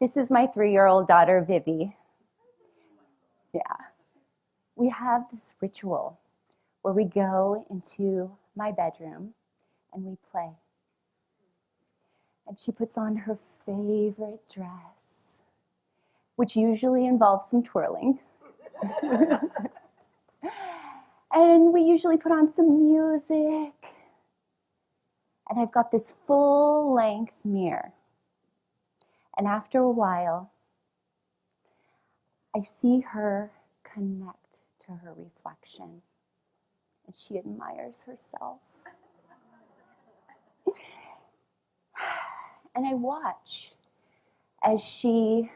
This is my 3-year-old daughter, Vivi. Yeah. We have this ritual where we go into my bedroom and we play. And she puts on her favorite dress, which usually involves some twirling. And we usually put on some music. And I've got this full-length mirror. And after a while, I see her connect to her reflection. And she admires herself. And I watch as she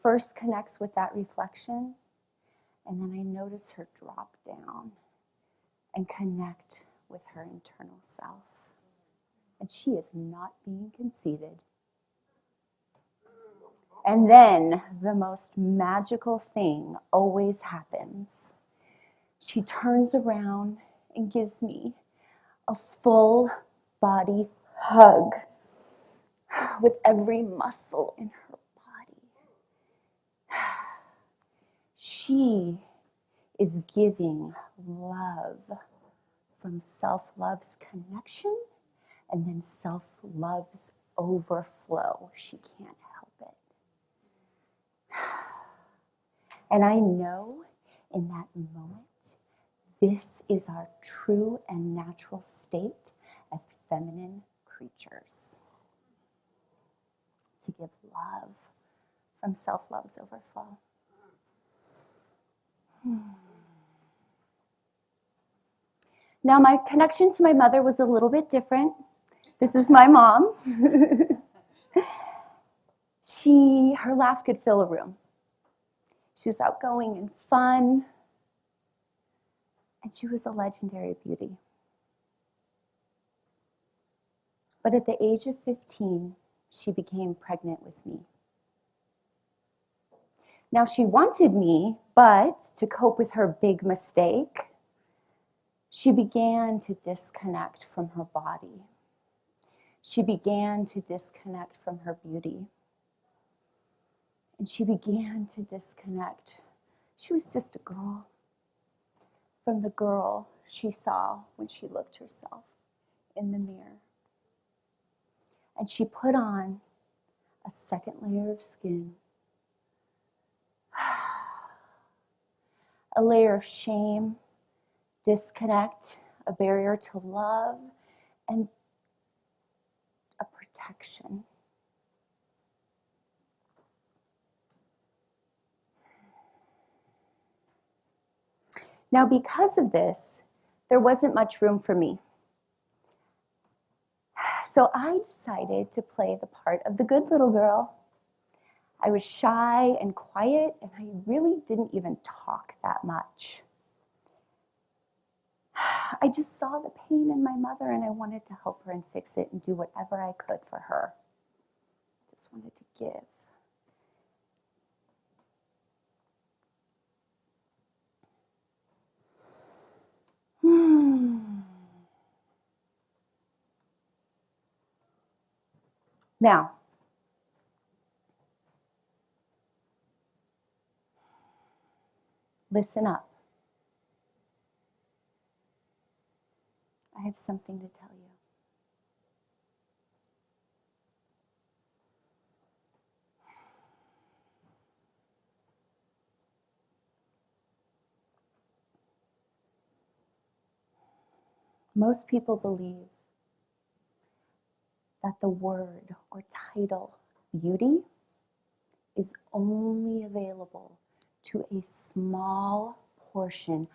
first connects with that reflection, and then I notice her drop down and connect with her internal self. And she is not being conceited. And then the most magical thing always happens. She turns around and gives me a full body hug with every muscle in her body. She is giving love from self-love's connection and then self-love's overflow. She can't help it. And I know in that moment, this is our true and natural state as feminine creatures. To give love from self-love's overflow. Now, my connection to my mother was a little bit different. This is my mom. Her laugh could fill a room. She was outgoing and fun, and she was a legendary beauty. But at the age of 15, she became pregnant with me. Now, she wanted me, but to cope with her big mistake, she began to disconnect from her body. She began to disconnect from her beauty. And she began to disconnect. She was just a girl from the girl she saw when she looked herself in the mirror. And she put on a second layer of skin, a layer of shame, disconnect, a barrier to love, and a protection. Now, because of this, there wasn't much room for me. So I decided to play the part of the good little girl. I was shy and quiet, and I really didn't even talk that much. I just saw the pain in my mother, and I wanted to help her and fix it and do whatever I could for her. Just wanted to give. Now, listen up. I have something to tell you. Most people believe that the word or title beauty is only available to a small portion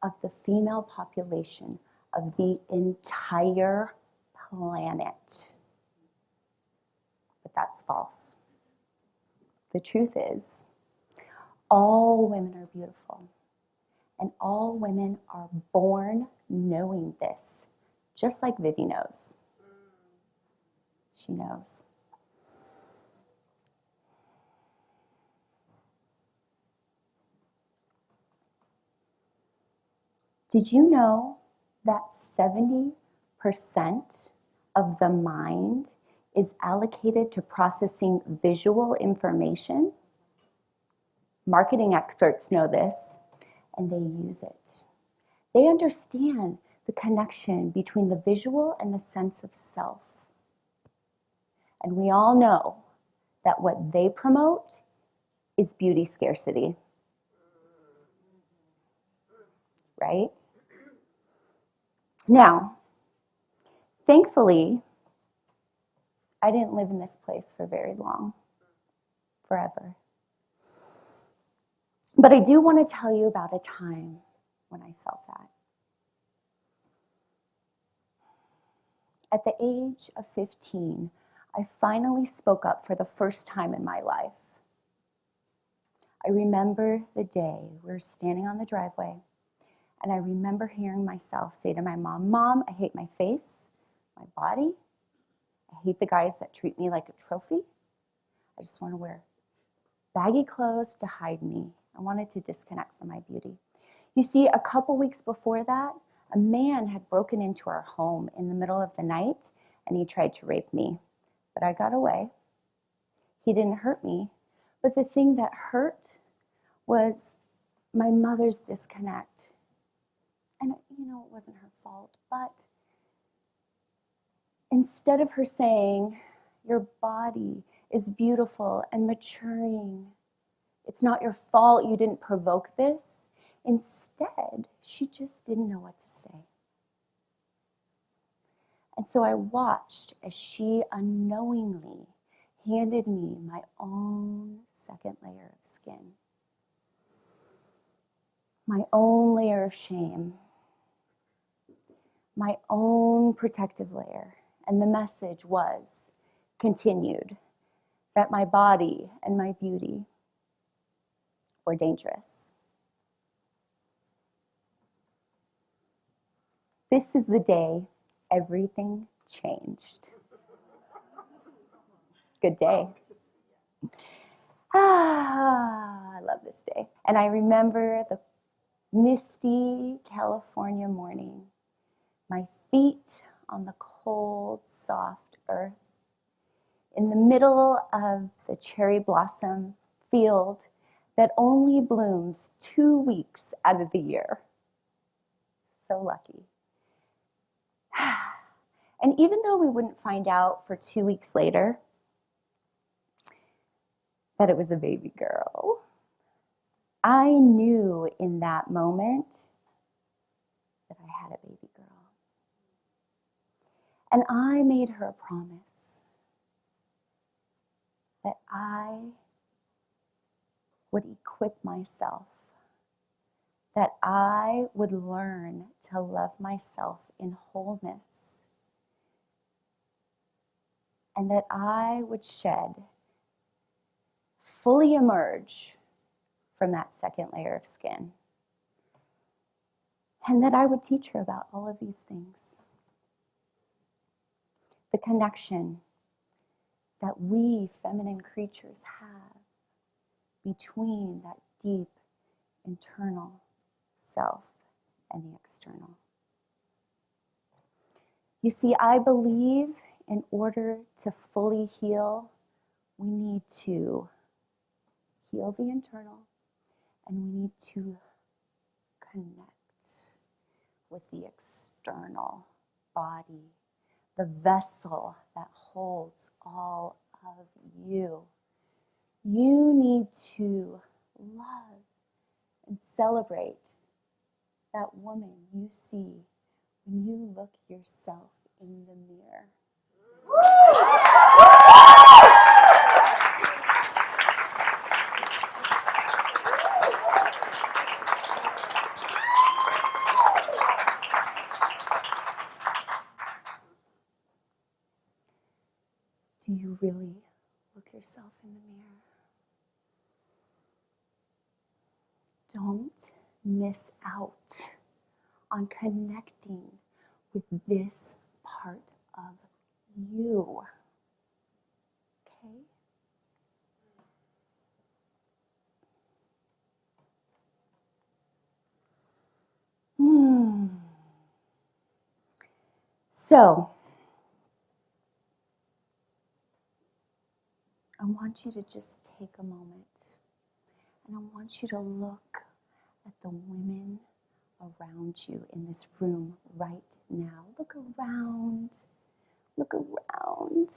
of the female population of the entire planet. But that's false. The truth is, all women are beautiful, and all women are born knowing this, just like Vivi knows. She knows. Did you know that 70% of the mind is allocated to processing visual information. Marketing experts know this, and they use it. They understand the connection between the visual and the sense of self. And we all know that what they promote is beauty scarcity. Right? Now, thankfully, I didn't live in this place for very long, forever. But I do want to tell you about a time when I felt that. At the age of 15, I finally spoke up for the first time in my life. I remember the day we were standing on the driveway, and I remember hearing myself say to my mom, "Mom, I hate my face, my body. I hate the guys that treat me like a trophy. I just want to wear baggy clothes to hide me. I wanted to disconnect from my beauty." You see, a couple weeks before that, a man had broken into our home in the middle of the night, and he tried to rape me. But I got away. He didn't hurt me. But the thing that hurt was my mother's disconnect. And, it wasn't her fault. But instead of her saying, "Your body is beautiful and maturing. It's not your fault, you didn't provoke this," instead, she just didn't know what to say. And so I watched as she unknowingly handed me my own second layer of skin, my own layer of shame, my own protective layer. And the message was continued that my body and my beauty were dangerous. This is the day everything changed. Good day. I love this day. And I remember the misty California morning, my feet on the cold, soft earth, in the middle of the cherry blossom field that only blooms 2 weeks out of the year. So lucky. And even though we wouldn't find out for 2 weeks later that it was a baby girl, I knew in that moment that I had a baby girl. And I made her a promise that I would equip myself, that I would learn to love myself in wholeness, and that I would fully emerge from that second layer of skin, and that I would teach her about all of these things. The connection that we feminine creatures have between that deep internal self and the external. You see, I believe in order to fully heal, we need to heal the internal, and we need to connect with the external body, the vessel that holds all of you. You need to love and celebrate that woman you see when you look yourself in the mirror. Do you really look yourself in the mirror? Don't miss out on connecting with this part of you. Okay? So, want you to just take a moment and I want you to look at the women around you in this room right now. Look around. Look around.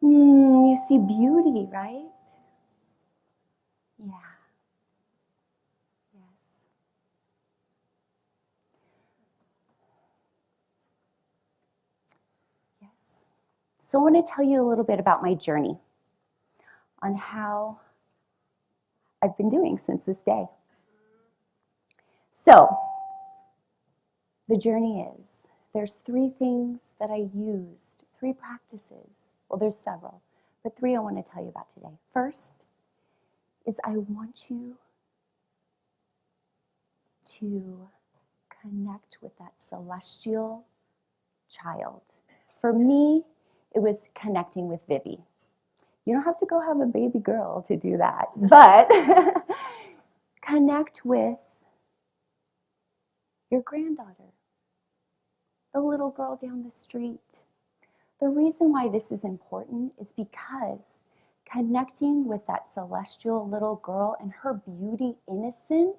You see beauty, right? Yeah. Yes. Yes. So I want to tell you a little bit about my journey on how I've been doing since this day. So, the journey is, there's 3 things that I used, 3 practices. Well, there's several, but 3 I want to tell you about today. First is I want you to connect with that celestial child. For me, it was connecting with Vivi. You don't have to go have a baby girl to do that, but connect with your granddaughter, the little girl down the street. The reason why this is important is because connecting with that celestial little girl and her beauty, innocence,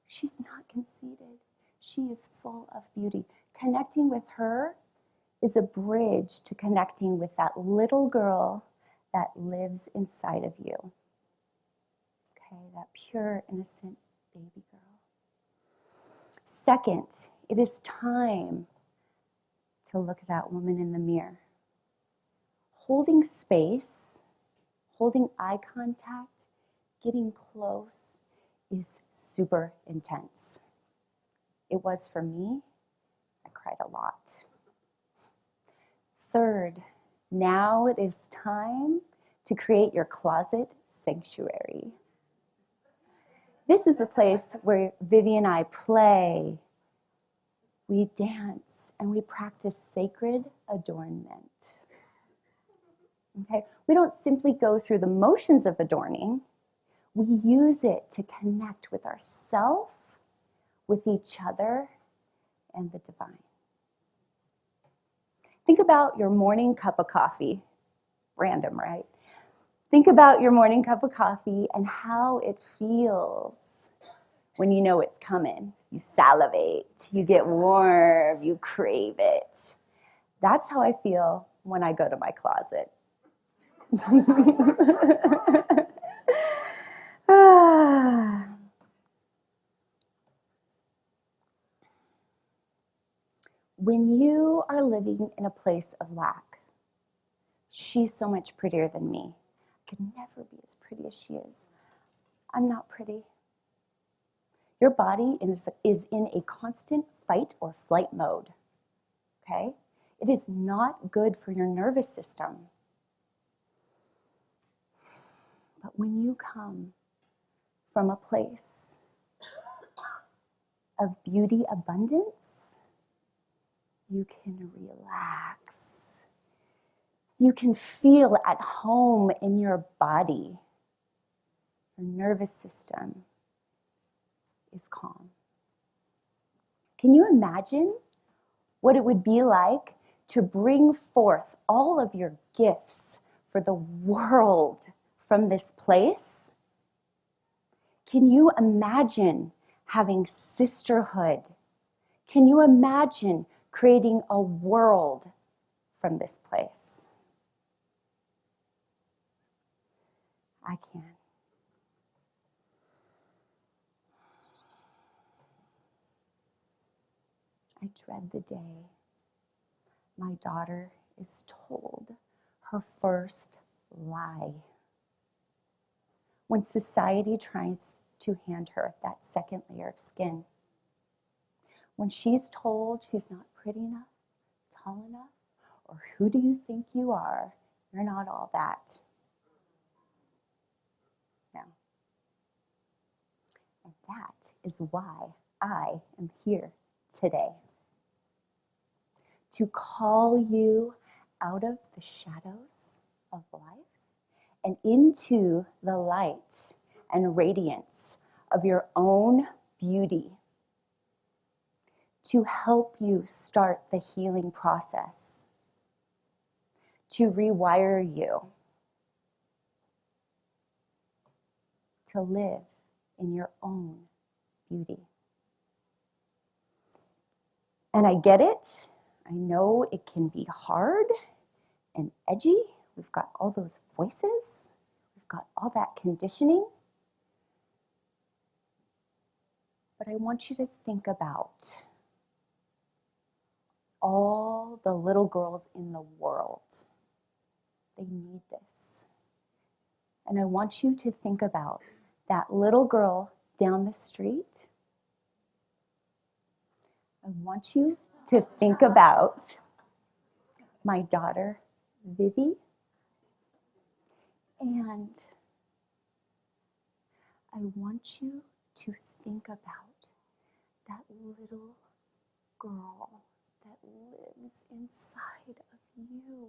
she's not conceited. She is full of beauty. Connecting with her is a bridge to connecting with that little girl that lives inside of you. Okay, that pure, innocent baby girl. Second, it is time to look at that woman in the mirror. Holding space, holding eye contact, getting close is super intense. It was for me. I cried a lot. Third, now it is time to create your closet sanctuary. This is the place where Vivi and I play, we dance, and we practice sacred adornment. Okay? We don't simply go through the motions of adorning. We use it to connect with ourselves, with each other, and the divine. Think about your morning cup of coffee. Random, right? Think about your morning cup of coffee and how it feels when you know it's coming. You salivate, you get warm, you crave it. That's how I feel when I go to my closet. When you are living in a place of lack, she's so much prettier than me. I could never be as pretty as she is. I'm not pretty. Your body is in a constant fight or flight mode, okay? It is not good for your nervous system. But when you come from a place of beauty abundance, you can relax. You can feel at home in your body. Your nervous system is calm. Can you imagine what it would be like to bring forth all of your gifts for the world from this place? Can you imagine having sisterhood? Can you imagine creating a world from this place? I can. I dread the day my daughter is told her first lie. When society tries to hand her that second layer of skin. When she's told she's not pretty enough, tall enough, or who do you think you are? You're not all that. No. And that is why I am here today. To call you out of the shadows of life and into the light and radiance of your own beauty. To help you start the healing process. to rewire you to live in your own beauty. And I get it. I know it can be hard and edgy. We've got all those voices. We've got all that conditioning. But I want you to think about all the little girls in the world. They need this. And I want you to think about that little girl down the street. I want you to think about my daughter, Vivi. And I want you to think about that little girl that lives inside of you.